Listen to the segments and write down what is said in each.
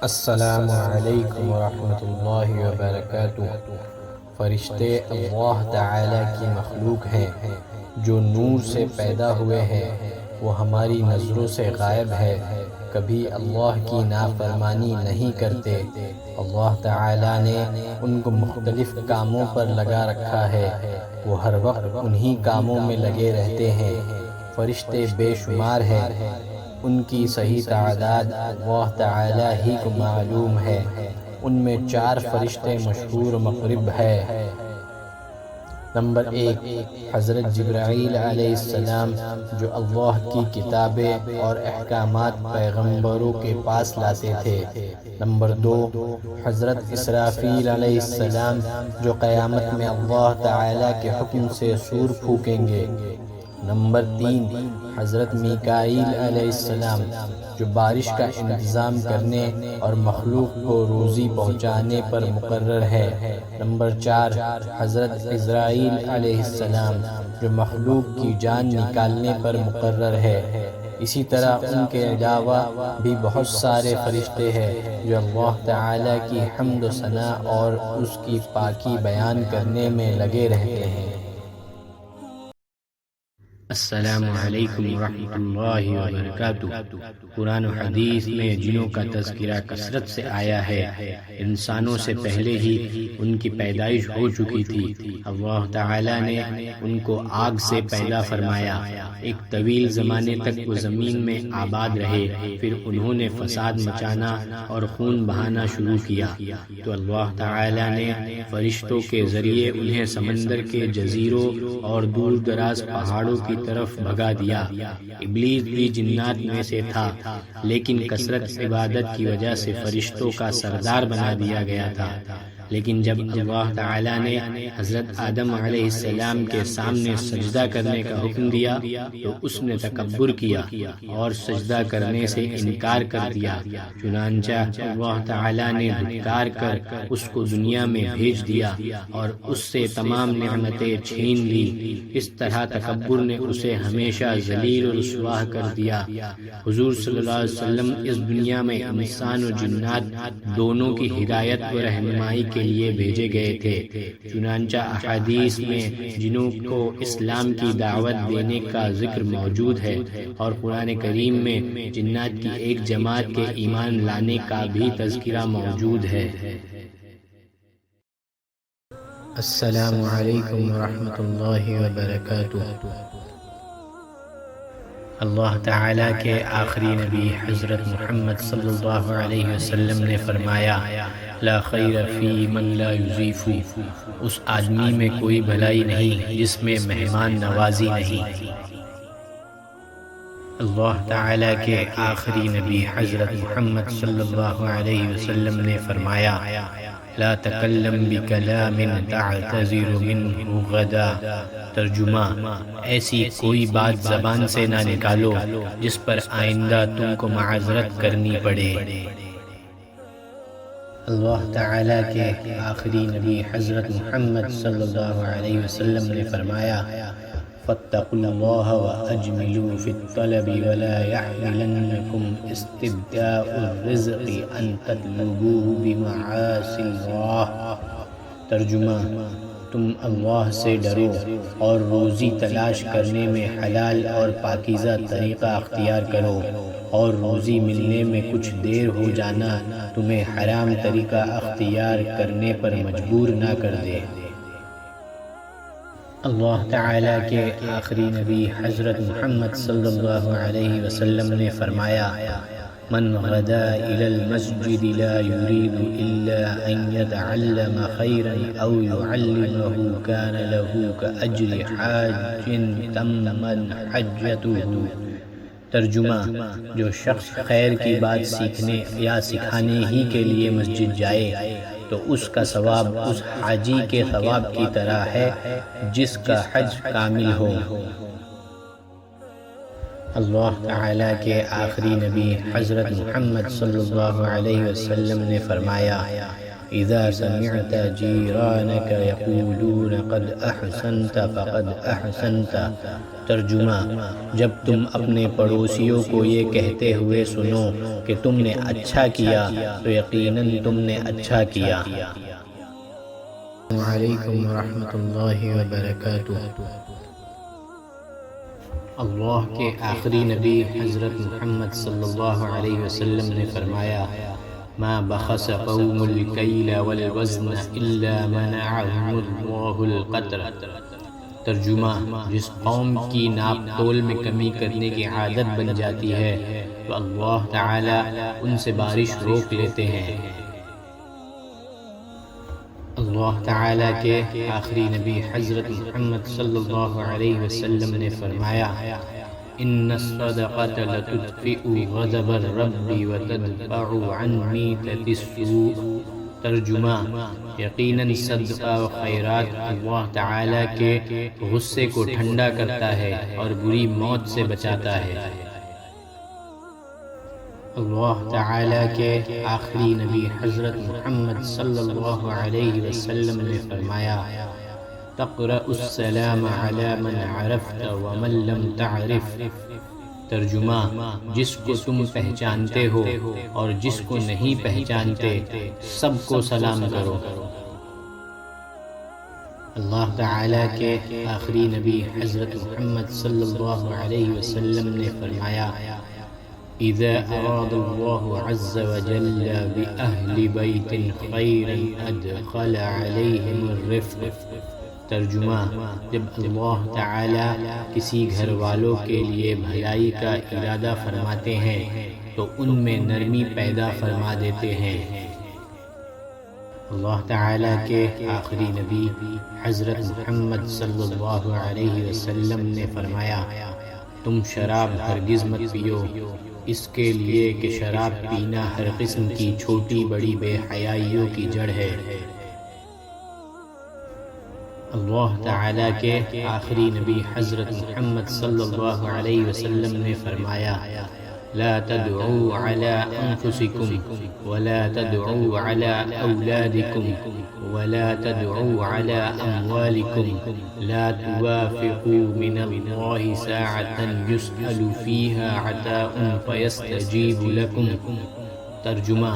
السلام علیکم ورحمۃ اللہ وبرکاتہ۔ فرشتے اللہ تعالیٰ کی مخلوق ہیں جو نور سے پیدا ہوئے ہیں۔ وہ ہماری نظروں سے غائب ہے، کبھی اللہ کی نافرمانی نہیں کرتے۔ اللہ تعالیٰ نے ان کو مختلف کاموں پر لگا رکھا ہے، وہ ہر وقت انہی کاموں میں لگے رہتے ہیں۔ فرشتے بے شمار ہیں، ان کی صحیح تعداد اللہ تعالیٰ ہی کو معلوم ہے۔ ان میں 4 فرشتے مشہور و مقرب ہے۔ نمبر 1، حضرت جبرائیل علیہ السلام، جو اللہ کی کتابیں اور احکامات پیغمبروں کے پاس لاتے تھے۔ نمبر 2، حضرت اسرافیل علیہ السلام، جو قیامت میں اللہ تعالیٰ کے حکم سے سور پھونکیں گے۔ نمبر 3، حضرت میکائیل علیہ السلام، جو بارش کا انتظام کرنے اور مخلوق کو روزی پہنچانے پر مقرر ہے۔ نمبر 4، حضرت عزرائیل علیہ السلام، جو مخلوق کی جان نکالنے پر مقرر ہے۔ اسی طرح ان کے علاوہ بھی بہت سارے فرشتے ہیں جو اللہ تعالیٰ کی حمد و ثنا اور اس کی پاکی بیان کرنے میں لگے رہتے ہیں۔ السلام علیکم ورحمۃ اللہ وبرکاتہ۔ قرآن و حدیث میں جنوں کا تذکرہ کثرت سے آیا ہے۔ انسانوں سے پہلے ہی ان کی پیدائش ہو چکی تھی۔ اللہ تعالیٰ نے ان کو آگ سے پیدا فرمایا۔ ایک طویل زمانے تک وہ زمین میں آباد رہے، پھر انہوں نے فساد مچانا اور خون بہانا شروع کیا، تو اللہ تعالیٰ نے فرشتوں کے ذریعے انہیں سمندر کے جزیروں اور دور دراز پہاڑوں کی طرف بھگا دیا۔ ابلیس بھی جنات میں سے تھا، لیکن کثرت عبادت کی وجہ سے فرشتوں کا سردار بنا دیا گیا تھا۔ لیکن جب اللہ تعالیٰ نے حضرت آدم علیہ السلام کے سامنے سجدہ کرنے کا حکم دیا تو اس نے تکبر کیا اور سجدہ کرنے سے انکار کر دیا۔ چنانچہ اللہ تعالیٰ نے دھتکار کر اس کو دنیا میں بھیج دیا اور اس سے تمام نعمتیں چھین لی۔ اس طرح تکبر نے اسے ہمیشہ ذلیل و رسوا کر دیا۔ حضور صلی اللہ علیہ وسلم اس دنیا میں انسان و جنات دونوں کی ہدایت و رہنمائی کے لیے بھیجے گئے تھے۔ چنانچہ احادیث میں جنوں کو اسلام کی دعوت دینے کا ذکر موجود ہے، اور قرآن کریم میں جنات کی ایک جماعت کے ایمان لانے کا بھی تذکرہ موجود ہے۔ السلام علیکم ورحمۃ اللہ وبرکاتہ۔ اللہ تعالیٰ کے آخری نبی حضرت محمد صلی اللہ علیہ وسلم نے فرمایا، لا خیر فی من لا یضیف، اس آدمی میں کوئی بھلائی نہیں جس میں مہمان نوازی نہیں۔ اللہ تعالیٰ کے آخری نبی حضرت محمد صلی اللہ علیہ وسلم نے فرمایا، لا تکلم بکلام تعتذر منہ غدا۔ ترجمہ، ایسی کوئی بات زبان سے نہ نکالو جس پر آئندہ تم کو معذرت کرنی پڑے۔ اللہ تعالیٰ کے آخری نبی حضرت محمد صلی اللہ علیہ وسلم نے فرمایا، فاتقوا اللہ واجملوا فی الطلب ولا یحملنکم استبداء الرزق ان تطلبوه بمعاصی اللہ۔ ترجمہ، تم اللہ سے ڈرو اور روزی تلاش کرنے میں حلال اور پاکیزہ طریقہ اختیار کرو، اور روزی ملنے میں کچھ دیر ہو جانا تمہیں حرام طریقہ اختیار کرنے پر مجبور نہ کر دے۔ اللہ تعالیٰ کے آخری نبی حضرت محمد صلی اللہ علیہ وسلم نے فرمایا، من غدا إلى المسجد لا يريد إلا أن يتعلم خيرا أو يعلمه كان له كأجر حاج تمت حجته۔ ترجمہ، جو شخص خیر کی بات سیکھنے یا سکھانے ہی کے لیے مسجد جائے تو اس کا ثواب اس حاجی کے ثواب کی طرح ہے جس کا حج کامل ہو۔ اللہ تعالیٰ کے آخری نبی حضرت محمد صلی اللہ علیہ وسلم نے فرمایا، إذا سمعت جيرانك يقولون قد أحسنت فقد أحسنت۔ ترجمہ، جب تم اپنے پڑوسیوں کو یہ کہتے ہوئے سنو کہ تم نے اچھا کیا تو یقیناً تم نے اچھا کیا۔ السلام علیکم ورحمۃ اللہ وبرکاتہ۔ اللہ کے آخری نبی حضرت محمد صلی اللہ علیہ وسلم نے فرمایا، ما بخس قوم الکیل والوزن الا منعهم اللہ القطر۔ ترجمہ، جس قوم کی ناپ تول میں کمی کرنے کی عادت بن جاتی ہے تو اللہ تعالی ان سے بارش روک لیتے ہیں۔ اللہ تعالیٰ کے آخری نبی حضرت محمد صلی اللہ علیہ وسلم نے فرمایا، ان الصدقۃ لتطفئ غضب الرب وتدفع عن میتۃ السوء۔ ترجمہ، یقیناً صدقہ و خیرات اللہ تعالیٰ کے غصے کو ٹھنڈا کرتا ہے اور بری موت سے بچاتا ہے۔ اللہ تعالیٰ کے آخری نبی حضرت محمد صلی اللہ علیہ وسلم نے فرمایا، تقرأ السلام علی من عرفت ومن لم تعرف۔ ترجمہ، جس کو تم پہچانتے ہو اور جس کو نہیں پہچانتے سب کو سلام کرو۔ اللہ تعالیٰ کے آخری نبی حضرت محمد صلی اللہ علیہ وسلم نے فرمایا، اذا اراد اللہ عز وجل بأہل بیت خیرا ادخل علیہم الرفق۔ ترجمہ، جب اللہ تعالی کسی گھر والوں کے لیے بھلائی کا ارادہ فرماتے ہیں تو ان میں نرمی پیدا فرما دیتے ہیں۔ اللہ تعالی کے آخری نبی حضرت محمد صلی اللہ علیہ وسلم نے فرمایا، تم شراب ہرگز مت پیو، اس کے لیے کہ شراب پینا ہر قسم کی چھوٹی بڑی بے حیائیوں کی جڑ ہے۔ اللہ تعالیٰ کے آخری نبی حضرت محمد صلی اللہ علیہ وسلم نے فرمایا، لا تدعوا على انفسكم ولا تدعوا على اولادكم ولا تدعوا على اموالكم لا توافقوا من الله ساعة يسأل فيها عطاء فيستجيب لكم۔ ترجمہ،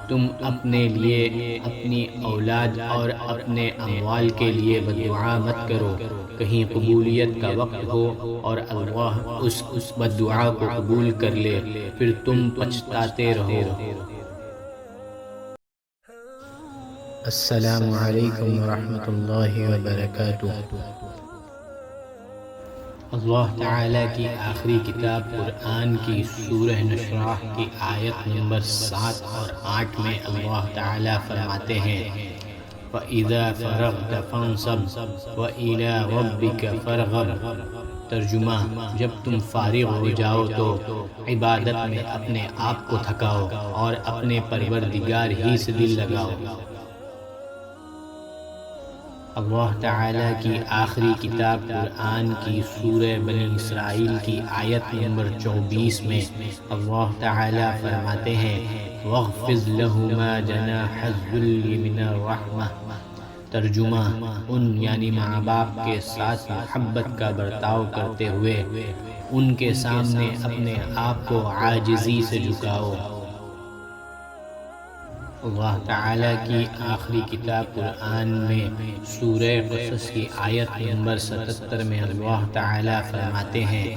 تم اپنے لیے، اپنی اولاد اور اپنے اموال کے لیے بددعا مت کرو، کہیں قبولیت کا وقت ہو اور اللہ اس بددعا کو قبول کر لے، پھر تم پچھتاتے رہو۔ السلام علیکم ورحمۃ اللہ وبرکاتہ۔ اللہ تعالیٰ کی آخری کتاب قرآن کی سورہ نشراح کی آیت نمبر 7 اور 8 میں اللہ تعالیٰ فرماتے ہیں، وَإِذَا فَرَغْتَ فَانْصَبْ وَإِلَىٰ رَبِّكَ فَارْغَب۔ ترجمہ، جب تم فارغ ہو جاؤ تو عبادت میں اپنے آپ کو تھکاؤ اور اپنے پروردگار ہی سے دل لگاؤ۔ اللہ تعالیٰ کی آخری کتاب قرآن کی سورہ بنی اسرائیل کی آیت نمبر 24 میں اللہ تعالیٰ فرماتے ہیں، وَاخْفِضْ لَهُمَا جَنَاحَ الذُّلِّ مِنَ الرَّحْمَةِ۔ ترجمہ، ان یعنی ماں باپ کے ساتھ محبت کا برتاؤ کرتے ہوئے ان کے سامنے اپنے آپ کو عاجزی سے جھکاؤ۔ اللہ تعالیٰ کی آخری کتاب قرآن میں سورہ قصص کی آیت نمبر 77 میں اللہ تعالیٰ فرماتے ہیں،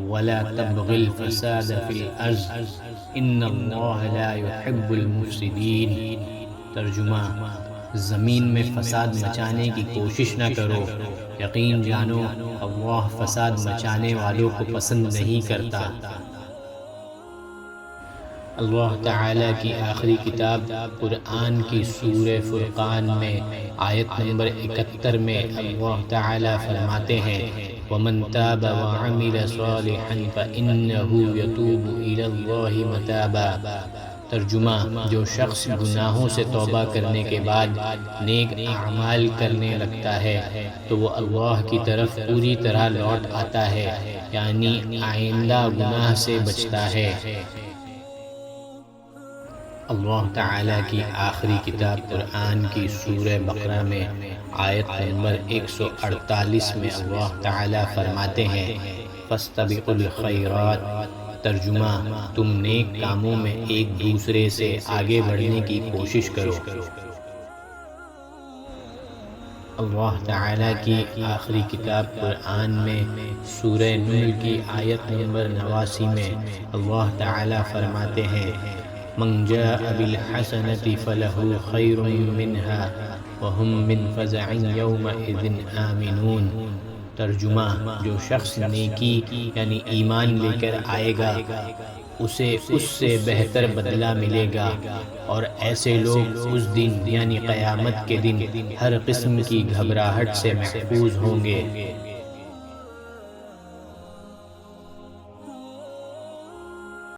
وَلَا تَبْغِ الْفَسَادَ فِي الْأَرْضِ إِنَّ اللَّهَ لَا يُحِبُّ الْمُفْسِدِينَ۔ ترجمہ، زمین میں فساد مچانے کی کوشش نہ کرو، یقین جانو اللہ فساد مچانے والوں کو پسند نہیں کرتا۔ اللہ تعالیٰ کی آخری کتاب قرآن کی سورہ فرقان میں آیت نمبر 71 میں اللہ تعالیٰ فرماتے ہیں، وَمَن تَابَ وَعَمِلَ صَالِحًا فَإِنَّهُ يَتُوبُ إِلَى اللَّهِ مَتَابًا۔ ترجمہ، جو شخص گناہوں سے توبہ کرنے کے بعد نیک اعمال کرنے لگتا ہے تو وہ اللہ کی طرف پوری طرح لوٹ آتا ہے، یعنی آئندہ گناہ سے بچتا ہے۔ اللہ تعالیٰ کی آخری کتاب قرآن کی سورہ بقرہ میں آیت نمبر 148 میں اللہ تعالیٰ فرماتے ہیں فاستبقوا الخیرات، ترجمہ تم نیک کاموں میں ایک دوسرے سے آگے بڑھنے کی کوشش کرو۔ اللہ تعالیٰ کی آخری کتاب قرآن میں سورہ نمل کی آیت نمبر 89 میں اللہ تعالیٰ فرماتے ہیں من جاء بالحسنة فله خير منها وهم من فزع يومئذ آمنون، ترجمہ جو شخص نیکی یعنی ایمان لے کر آئے گا اسے اس سے بہتر بدلہ ملے گا، اور ایسے لوگ اس دن یعنی قیامت کے دن ہر قسم کی گھبراہٹ سے محفوظ ہوں گے۔